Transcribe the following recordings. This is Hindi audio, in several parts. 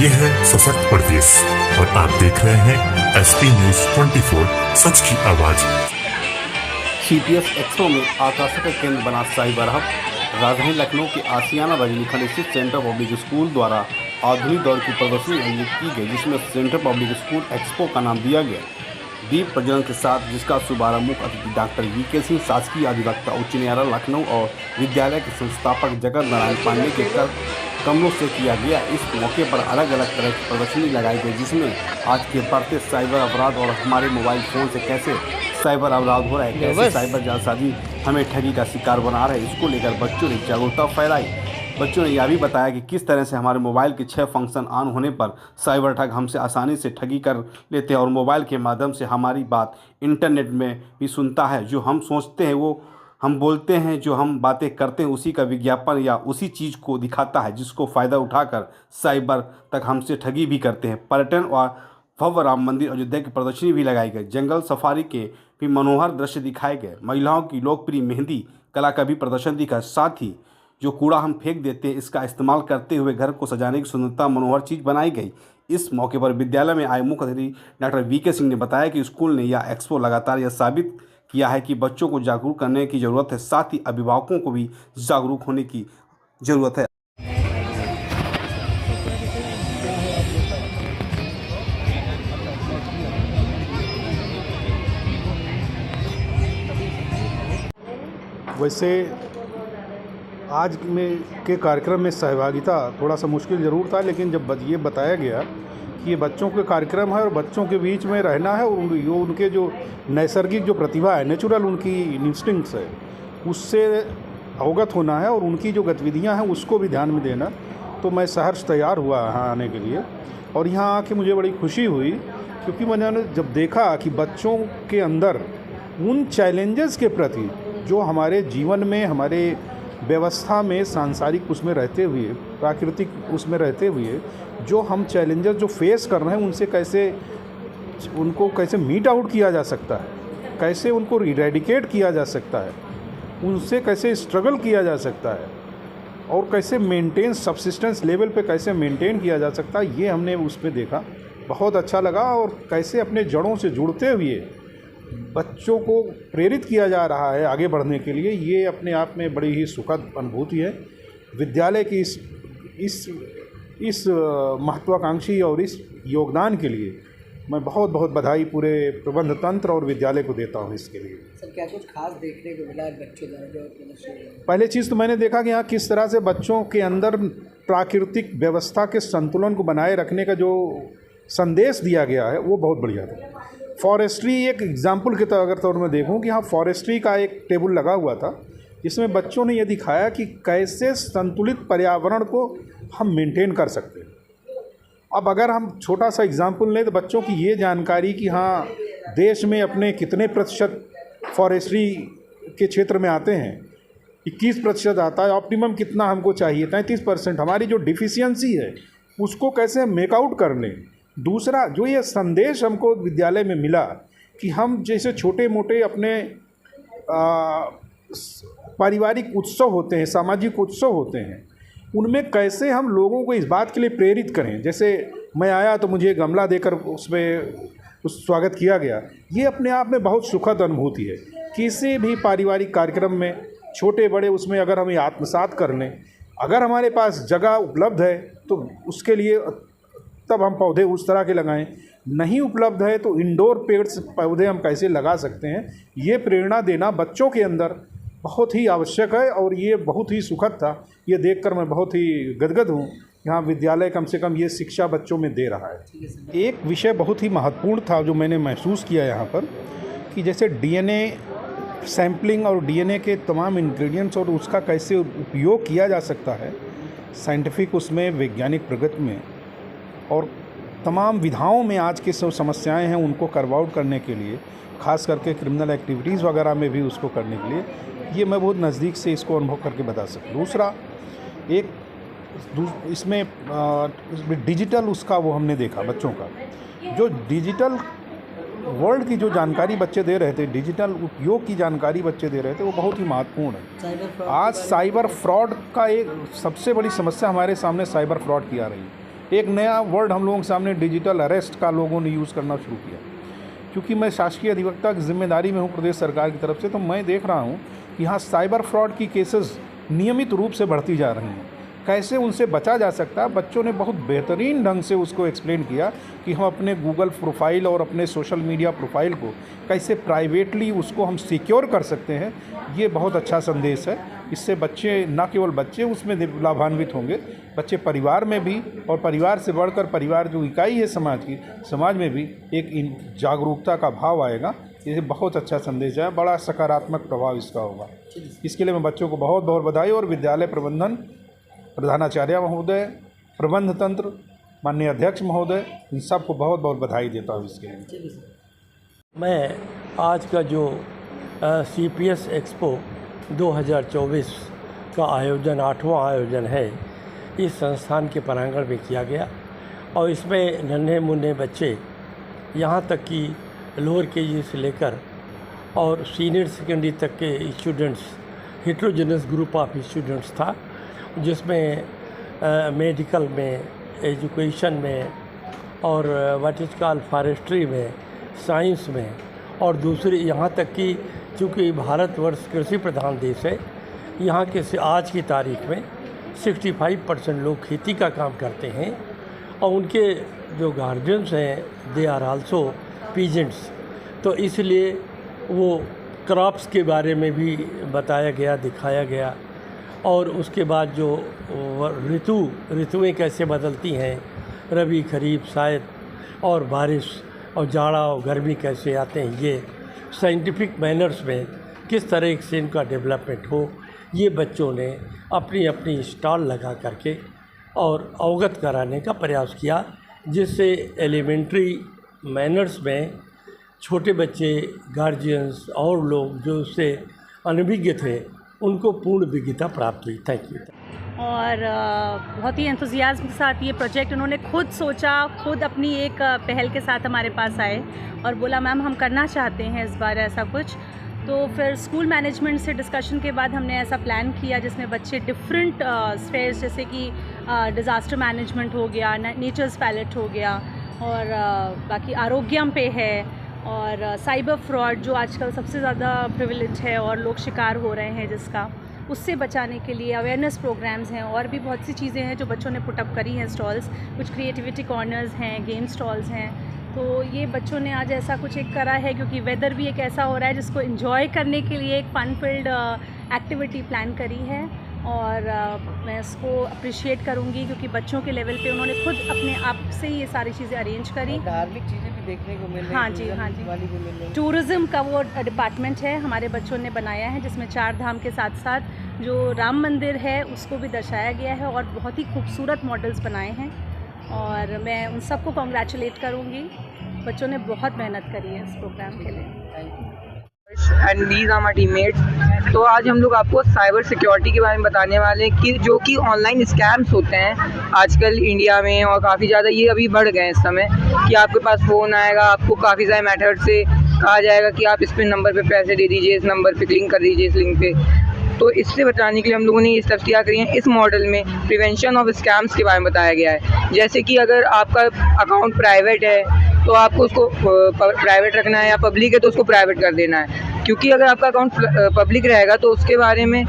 ये है सशक्त प्रदेश और आप देख रहे हैं एसपी न्यूज 24, सच की आवाज। CPF एक्सपो में आकर्षक का केंद्र बना साइबर हब। राजधानी लखनऊ के आशियाना रजनीखंड स्थित सेंट्रल पब्लिक स्कूल द्वारा आधुनिक दौर की प्रदर्शनी आयोजित की गई, जिसमें सेंट्रल पब्लिक स्कूल एक्सपो का नाम दिया गया। दीप प्रज्वलन के साथ जिसका शुभारंभ मुख्य अतिथि डॉक्टर VK सिंह, शासकीय अधिवक्ता उच्च न्यायालय लखनऊ और विद्यालय के संस्थापक जगत नारायण पांडे के कमलों से किया गया। इस मौके पर अलग अलग तरह की प्रदर्शनी लगाई गई, जिसमें आज के बढ़ते साइबर अपराध और हमारे मोबाइल फ़ोन से कैसे साइबर अपराध हो रहा है, कैसे साइबर जालसाजी हमें ठगी का शिकार बना रहा है, इसको लेकर बच्चों ने जागरूकता फैलाई। बच्चों ने यह भी बताया कि किस तरह से हमारे मोबाइल के 6 फंक्शन ऑन होने पर साइबर ठग हमसे आसानी से ठगी कर लेते हैं और मोबाइल के माध्यम से हमारी बात इंटरनेट में भी सुनता है। जो हम सोचते हैं वो हम बोलते हैं, जो हम बातें करते हैं उसी का विज्ञापन या उसी चीज़ को दिखाता है, जिसको फ़ायदा उठाकर साइबर तक हमसे ठगी भी करते हैं। पर्यटन और भव्य राम मंदिर अयोध्या की प्रदर्शनी भी लगाई गई। जंगल सफारी के भी मनोहर दृश्य दिखाए गए। महिलाओं की लोकप्रिय मेहंदी कला का भी प्रदर्शन दिखा। साथ ही जो कूड़ा हम फेंक देते हैं, इसका इस्तेमाल करते हुए घर को सजाने की सुंदरता मनोहर चीज़ बनाई गई। इस मौके पर विद्यालय में आए मुख्य अतिथि डॉक्टर VK सिंह ने बताया कि स्कूल ने यह एक्सपो लगातार यह साबित किया है कि बच्चों को जागरूक करने की ज़रूरत है, साथ ही अभिभावकों को भी जागरूक होने की ज़रूरत है। वैसे आज में के कार्यक्रम में सहभागिता थोड़ा सा मुश्किल ज़रूर था, लेकिन जब ये बताया गया कि ये बच्चों के कार्यक्रम है और बच्चों के बीच में रहना है और उनके जो नैसर्गिक जो प्रतिभा है, नेचुरल उनकी इंस्टिंक्ट्स है, उससे अवगत होना है और उनकी जो गतिविधियां हैं उसको भी ध्यान में देना, तो मैं सहर्ष तैयार हुआ यहाँ आने के लिए। और यहाँ आके मुझे बड़ी खुशी हुई, क्योंकि मैंने जब देखा कि बच्चों के अंदर उन चैलेंजेस के प्रति जो हमारे जीवन में, हमारे व्यवस्था में, सांसारिक उसमें रहते हुए, प्राकृतिक उसमें रहते हुए जो हम चैलेंजेस जो फेस कर रहे हैं, उनसे कैसे मीट आउट किया जा सकता है, कैसे उनको इरेडिकेट किया जा सकता है, उनसे कैसे स्ट्रगल किया जा सकता है और कैसे मेंटेन सब्सिस्टेंस लेवल पे कैसे मेंटेन किया जा सकता है, ये हमने उसमें देखा। बहुत अच्छा लगा। और कैसे अपने जड़ों से जुड़ते हुए बच्चों को प्रेरित किया जा रहा है आगे बढ़ने के लिए, ये अपने आप में बड़ी ही सुखद अनुभूति है। विद्यालय की इस महत्वाकांक्षी और इस योगदान के लिए मैं बहुत बहुत बधाई पूरे प्रबंध तंत्र और विद्यालय को देता हूँ इसके लिए। सर, क्या कुछ खास देखने को मिला बच्चों द्वारा? पहले चीज़ तो मैंने देखा कि यहाँ किस तरह से बच्चों के अंदर प्राकृतिक व्यवस्था के संतुलन को बनाए रखने का जो संदेश दिया गया है वो बहुत बढ़िया था। फॉरेस्ट्री एक एग्जाम्पल के तौर में देखूँ कि हाँ, फॉरेस्ट्री का एक टेबल लगा हुआ था, जिसमें बच्चों ने ये दिखाया कि कैसे संतुलित पर्यावरण को हम मेंटेन कर सकते हैं। अब अगर हम छोटा सा एग्जाम्पल लें तो बच्चों की ये जानकारी कि हाँ, देश में अपने कितने प्रतिशत फॉरेस्ट्री के क्षेत्र में आते हैं, 21% आता है, ऑप्टिमम कितना हमको चाहिए, 33%। हमारी जो डिफिशियंसी है उसको कैसे मेकआउट कर लें। दूसरा, जो ये संदेश हमको विद्यालय में मिला कि हम जैसे छोटे मोटे अपने पारिवारिक उत्सव होते हैं, सामाजिक उत्सव होते हैं, उनमें कैसे हम लोगों को इस बात के लिए प्रेरित करें। जैसे मैं आया तो मुझे गमला देकर उसमें स्वागत किया गया, ये अपने आप में बहुत सुखद अनुभूति है। किसी भी पारिवारिक कार्यक्रम में छोटे बड़े उसमें अगर हम ये आत्मसात कर लें, अगर हमारे पास जगह उपलब्ध है तो उसके लिए तब हम पौधे उस तरह के लगाएं, नहीं उपलब्ध है तो इंडोर पौधे हम कैसे लगा सकते हैं, ये प्रेरणा देना बच्चों के अंदर बहुत ही आवश्यक है। और ये बहुत ही सुखद था, ये देखकर मैं बहुत ही गदगद हूँ। यहाँ विद्यालय कम से कम ये शिक्षा बच्चों में दे रहा है। एक विषय बहुत ही महत्वपूर्ण था जो मैंने महसूस किया यहाँ पर, कि जैसे DNA सैम्पलिंग और DNA के तमाम इंग्रेडिएंट्स और उसका कैसे उपयोग किया जा सकता है साइंटिफिक उसमें, वैज्ञानिक प्रगति में और तमाम विधाओं में आज की जो समस्याएं हैं उनको कर्व आउट करने के लिए, ख़ास करके क्रिमिनल एक्टिविटीज़ वगैरह में भी उसको करने के लिए, ये मैं बहुत नज़दीक से इसको अनुभव करके बता सकूँ। दूसरा, इसमें डिजिटल उसका वो हमने देखा बच्चों का, जो डिजिटल वर्ल्ड की जो जानकारी बच्चे दे रहे थे, डिजिटल उपयोग की जानकारी बच्चे दे रहे थे, वो बहुत ही महत्वपूर्ण है। आज साइबर फ्रॉड का एक सबसे बड़ी समस्या हमारे सामने साइबर फ्रॉड की आ रही है। एक नया वर्ड हम लोगों के सामने डिजिटल अरेस्ट का लोगों ने यूज़ करना शुरू किया। क्योंकि मैं शासकीय अधिवक्ता की जिम्मेदारी में हूँ प्रदेश सरकार की तरफ से, तो मैं देख रहा हूँ कि यहाँ साइबर फ्रॉड की केसेस नियमित रूप से बढ़ती जा रही हैं। कैसे उनसे बचा जा सकता है, बच्चों ने बहुत बेहतरीन ढंग से उसको एक्सप्लेन किया कि हम अपने गूगल प्रोफाइल और अपने सोशल मीडिया प्रोफाइल को कैसे प्राइवेटली उसको हम सिक्योर कर सकते हैं। ये बहुत अच्छा संदेश है। इससे बच्चे, ना केवल बच्चे उसमें लाभान्वित होंगे, बच्चे परिवार में भी, और परिवार से बढ़कर परिवार जो इकाई है समाज की, समाज में भी एक जागरूकता का भाव आएगा। ये बहुत अच्छा संदेश है, बड़ा सकारात्मक प्रभाव इसका होगा। इसके लिए मैं बच्चों को बहुत बहुत बधाई, और विद्यालय प्रबंधन, प्रधानाचार्य महोदय, प्रबंध तंत्र, माननीय अध्यक्ष महोदय, इन सबको बहुत बहुत बधाई देता हूँ इसके लिए। मैं आज का जो CPS एक्सपो 2024 का आयोजन, 8वां आयोजन है, इस संस्थान के प्रांगण में किया गया, और इसमें नन्हे मुन्ने बच्चे, यहाँ तक कि लोअर KG से लेकर और सीनियर सेकेंडरी तक के students, heterogeneous group of students था, जिसमें मेडिकल में, एजुकेशन में, और व्हाट इज कॉल्ड फॉरेस्ट्री में, साइंस में, और दूसरी यहाँ तक कि चूँकि भारतवर्ष कृषि प्रधान देश है, यहाँ के आज की तारीख में 65% लोग खेती का काम करते हैं, और उनके जो गार्जियंस हैं दे आर आल्सो पीजेंट्स। तो इसलिए वो क्रॉप्स के बारे में भी बताया गया, दिखाया गया, और उसके बाद जो ऋतुएँ कैसे बदलती हैं, रबी, खरीफ, शायद, और बारिश और जाड़ा और गर्मी कैसे आते हैं, ये साइंटिफिक मैनर्स में किस तरह से इनका डेवलपमेंट हो, ये बच्चों ने अपनी अपनी स्टॉल लगा करके और अवगत कराने का प्रयास किया, जिससे एलिमेंट्री मैनर्स में छोटे बच्चे, गार्जियंस और लोग जो उससे अनभिज्ञ थे, उनको पूर्ण विज्ञता प्राप्त हुई। Thank you. और बहुत ही एंथुजियाज्म के साथ ये प्रोजेक्ट उन्होंने खुद सोचा, खुद अपनी एक पहल के साथ हमारे पास आए और बोला मैम हम करना चाहते हैं इस बार ऐसा कुछ। तो फिर स्कूल मैनेजमेंट से डिस्कशन के बाद हमने ऐसा प्लान किया जिसमें बच्चे डिफरेंट स्फेयर्स, जैसे कि डिज़ास्टर मैनेजमेंट हो गया, नेचर्स पैलेट हो गया, और बाकी आरोग्यम पे है, और साइबर फ्रॉड जो आजकल सबसे ज़्यादा प्रिविलेज है और लोग शिकार हो रहे हैं जिसका, उससे बचाने के लिए अवेयरनेस प्रोग्राम्स हैं, और भी बहुत सी चीज़ें हैं जो बच्चों ने पुटअप करी हैं। स्टॉल्स, कुछ क्रिएटिविटी कॉर्नर्स हैं, गेम स्टॉल्स हैं। तो ये बच्चों ने आज ऐसा कुछ एक करा है, क्योंकि वेदर भी एक ऐसा हो रहा है जिसको एंजॉय करने के लिए एक फन फील्ड एक्टिविटी प्लान करी है, और मैं इसको अप्रिशिएट करूँगी क्योंकि बच्चों के लेवल पे उन्होंने खुद अपने आप से ये सारी चीज़ें अरेंज करी। धार्मिक चीज़ें भी देखने को मिल रही हैं। हाँ जी, हाँ जी। टूरिज़्म का वो डिपार्टमेंट है हमारे बच्चों ने बनाया है, जिसमें 4 धाम के साथ साथ जो राम मंदिर है उसको भी दर्शाया गया है, और बहुत ही खूबसूरत मॉडल्स बनाए हैं, और मैं उन सबको कॉन्ग्रेचुलेट करूँगी। बच्चों ने बहुत मेहनत करी है इस प्रोग्राम के लिए। And these are my teammates. तो आज हम लोग आपको साइबर सिक्योरिटी के बारे में बताने वाले हैं कि जो कि ऑनलाइन स्कैम्स होते हैं आजकल इंडिया में, और काफ़ी ज़्यादा ये अभी बढ़ गए हैं इस समय, कि आपके पास फ़ोन आएगा, आपको काफ़ी सारे मेथड से कहा जाएगा कि आप इस पे नंबर पे पैसे दे दीजिए, इस नंबर पे क्लिक कर दीजिए, इस लिंक पे। तो इससे बचाने के लिए हम लोगों ने ये तफ्सीलात करी हैं। इस मॉडल में प्रिवेंशन ऑफ स्कैम्स के बारे में बताया गया है। जैसे कि अगर आपका अकाउंट प्राइवेट है तो आपको उसको प्राइवेट रखना है, या पब्लिक है तो उसको प्राइवेट कर देना है, क्योंकि अगर आपका अकाउंट पब्लिक रहेगा तो उसके बारे में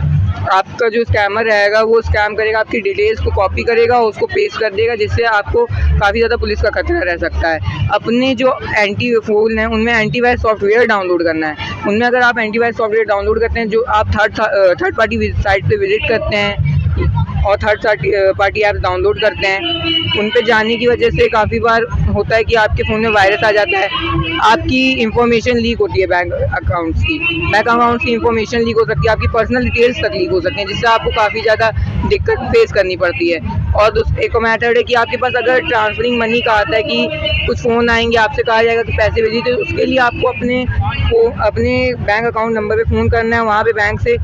आपका जो स्कैमर रहेगा वो स्कैम करेगा, आपकी डिटेल्स को कॉपी करेगा और उसको पेस्ट कर देगा, जिससे आपको काफ़ी ज़्यादा पुलिस का खतरा रह सकता है। अपने जो एंटी फ़ोन हैं उनमें एंटीवायरस सॉफ्टवेयर डाउनलोड करना है। उनमें अगर आप एंटीवायरस सॉफ्टवेयर डाउनलोड करते हैं, जो आप थर्ड पार्टी साइट पे विजिट करते हैं और थर्ड पार्टी ऐप्स डाउनलोड करते हैं, उन पे जाने की वजह से काफ़ी बार होता है कि आपके फ़ोन में वायरस आ जाता है, आपकी इंफॉर्मेशन लीक होती है, बैंक अकाउंट्स की इंफॉर्मेशन लीक हो सकती है, आपकी पर्सनल डिटेल्स तक लीक हो सकती हैं, जिससे आपको काफ़ी ज़्यादा दिक्कत फेस करनी पड़ती है। और एक मैथड है कि आपके पास अगर ट्रांसफरिंग मनी का आता है कि कुछ फ़ोन आएंगे, आपसे कहा जाएगा कि पैसे भेजिए, तो उसके लिए आपको अपने बैंक अकाउंट नंबर पे फ़ोन करना है, वहाँ पे बैंक से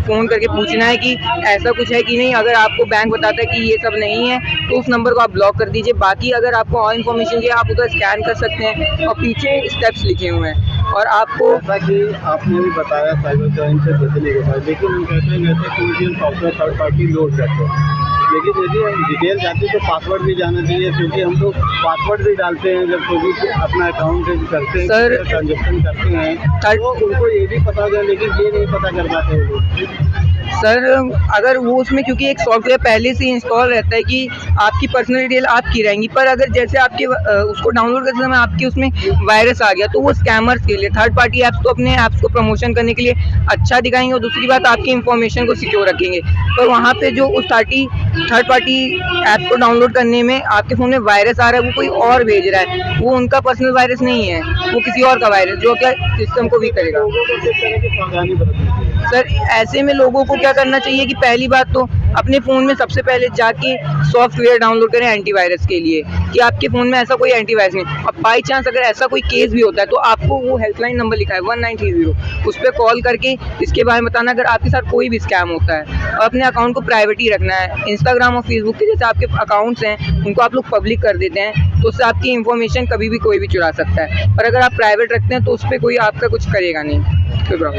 फ़ोन करके पूछना है कि ऐसा कुछ है कि नहीं। अगर आपको बैंक बताता है कि ये सब नहीं है तो उस नंबर को आप ब्लॉक कर दीजिए। बाकी अगर आपको और इन्फॉर्मेशन चाहिए आप उधर स्कैन कर सकते हैं, और पीछे स्टेप्स लिखे हुए हैं। और आपको जैसा कि आपने भी बताया साइबर क्राइम से बचने के बाद, लेकिन हम कहते हैं कोई भी सॉफ्टवेयर थर्ड पार्टी लोड करते हैं, लेकिन यदि हम डिटेल जाते तो पासवर्ड भी जाना चाहिए, क्योंकि हम लोग पासवर्ड भी डालते हैं जब कोई भी अपना अकाउंट करते हैं, सर, ट्रांजेक्शन करते हैं, तो उनको ये भी पता होगा, लेकिन ये नहीं पता कर पाते वो लोग। सर अगर वो उसमें क्योंकि एक सॉफ्टवेयर पहले से इंस्टॉल रहता है कि आपकी पर्सनल डिटेल आपकी रहेंगी, पर अगर जैसे आपके उसको डाउनलोड करते समय आपके उसमें वायरस आ गया तो वो स्कैमर्स के लिए, थर्ड पार्टी ऐप्स तो अपने ऐप्स को प्रमोशन करने के लिए अच्छा दिखाएंगे और दूसरी बात आपकी इंफॉर्मेशन को सिक्योर रखेंगे, पर वहाँ पे जो उस थर्ड पार्टी ऐप्स को डाउनलोड करने में आपके फ़ोन में वायरस आ रहा है वो कोई और भेज रहा है, वो उनका पर्सनल वायरस नहीं है, वो किसी और का वायरस जो क्या सिस्टम को वीक करेगा। लोगों को किस तरह की सावधानी बरतनी चाहिए? सर ऐसे में लोगों को क्या करना चाहिए कि पहली बात तो अपने फ़ोन में सबसे पहले जाके सॉफ्टवेयर डाउनलोड करें एंटीवायरस के लिए, कि आपके फ़ोन में ऐसा कोई एंटीवायरस नहीं, और बाई चांस अगर ऐसा कोई केस भी होता है तो आपको वो हेल्पलाइन नंबर लिखा है 1930, उस पर कॉल करके इसके बारे में बताना अगर आपके साथ कोई भी स्कैम होता है, और अपने अकाउंट को प्राइवेट ही रखना है। इंस्टाग्राम और फेसबुक के जैसे आपके अकाउंट्स हैं उनको आप लोग पब्लिक कर देते हैं तो उससे आपकी इन्फॉर्मेशन कभी भी कोई भी चुरा सकता है, पर अगर आप प्राइवेट रखते हैं तो उस पर कोई आपका कुछ करेगा नहीं, कोई प्रॉब्लम।